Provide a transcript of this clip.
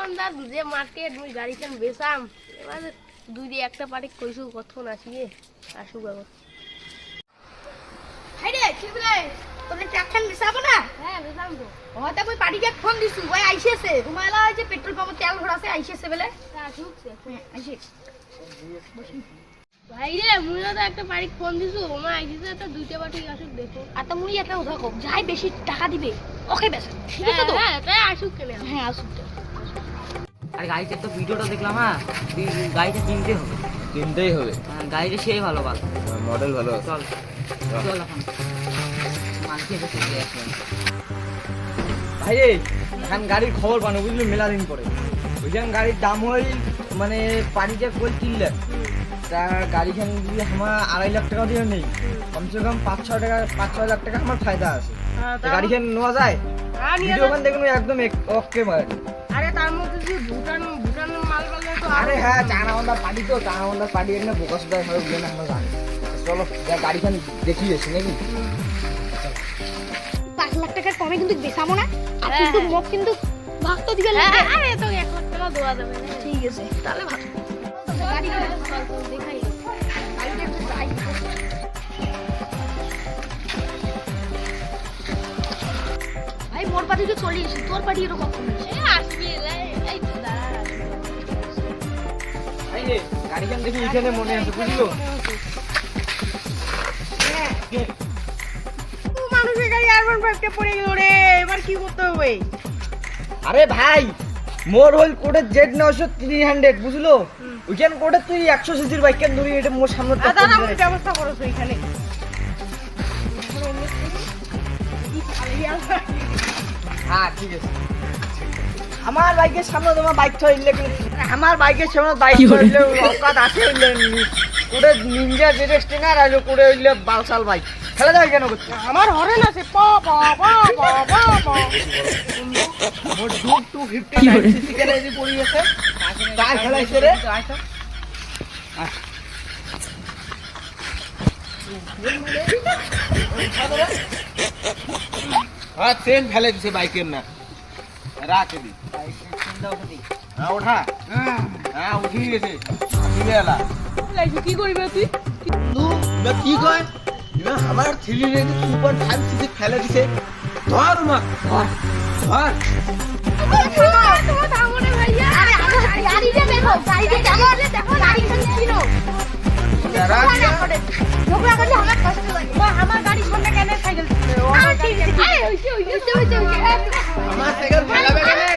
দোকানদার যে মার্কেট মুই গাড়িখান বেচাম এবার দুই দিয়ে একটা পাটি কইছু কতক্ষণ আসিয়ে আসুক আবার হাইরে কি বলে তোরে ট্রাকখান বেচাবো না হ্যাঁ বেচাম তো হয়তো ওই পাটিকে ফোন দিছু ওই আইছেছে ঘুমাইলা যে পেট্রোল পাম্পে তেল ভরাছে আইছেছে বলে আসুক আইছে ভাই রে মুইও তো একটা পাটি ফোন দিছু ওমা আইছে তো দুইটা পাটি আসুক দেখো আর তো মুই একটা কথা কম যাই বেশি টাকা দিবে ওকে বেচা ঠিক আছে তো হ্যাঁ তাই আসুক কেন হ্যাঁ আসুক আর গাড়িটার তো ভিডিওটা দেখলাম, হ্যাঁ গাড়িটা কিনতে হবে, কিনতেই হবে। গাড়িটা সেই ভালো ভালো মডেল ভালো আছে। চল চল এখন মার্কেটে চলে আসি। ভাই রে, এখন গাড়ির খবর পানো বুঝলি, মেলা দিন পরে ওইখান গাড়ির দাম হই মানে পানিটা কই কিনলেন তা গাড়িখান যদি আমার 2.5 লাখ টাকা দিয়ে নেই কমসে কম 5-6 লাখ টাকা আমার ফায়দা আছে। গাড়িখান নেওয়া যায়, ভিডিও গান দেখুন একদম ওকে মারে। আরে তার মধ্যে যে ভুটান মাল পালে তো আরে হ্যাঁ, চানাবন্দার পার্টি তো, চানাবন্দার পার্টি এখানে বোকা সুদা সবাই বুঝে না, আমরা জানি। চলো গাড়িখান দেখিয়ে এসে নাকি 5 লাখ টাকার কমে কিন্তু বেচাবো না আর কিন্তু মুখ কিন্তু ভাগ তো দিবে লাগবে আরে তো 1 লাখ টাকা দেওয়া যাবে না ঠিক আছে তাহলে ভাগ গাড়িটা দেখাই গাড়িটা একটু যাই ভাই মোর পাটি তো চলে এসে তোর পাটি এরকম কখন সে আসবে এই তো দাঁড়া ভাই রে, গাড়িখান দেখি এখানে মনে আছে বুঝলো। মানুষের গাড়ি আরবান ফাইভটা পড়ে গেল রে এবার কি করতে হবে আরে ভাই, মোর হল কোটে Z900 বুঝলো, ওইখান কোটে তুই 100 সিসির বাইক কেন ধরি, এটা মোর সামনে তো দাদা আমার ব্যবস্থা করছো এখানে হ্যাঁ ঠিক আছে। আমার বাইকের সামনে তোমার বাইক থইলে আমার বাইকের সামনে বাইক থইলে অকাত আছে হইলে কোটে নিনজা জেড স্টিনার আর কোটে হইলে বালসাল বাইক খেলা যায় কেন করতে আমার হরেন আছে পা পা পা পা পা পা মোর 250 সিসি কেন এই পড়ি আছে কার খেলাইছে রে। হ্যাঁ চেন ফেলে দিছে বাইকের না রাখে দি হ্যাঁ ওঠা হ্যাঁ উঠিয়ে গেছে এলা কি করবে তুই কি কয় আমার 3.5 সিসি ফেলে দিছে ধর মা ধর তোমার দামনে ভাইয়া আরে আমার গাড়িটা দেখো গাড়িটা কেমন দেখো গাড়িটা কিনো ঝগড়া করলে আমার কষ্ট লাগে আমার গাড়ির সামনে কেন সাইকেল ঠিক আছে আরে হইছে আমার সাইকেল ফেলাবে কেন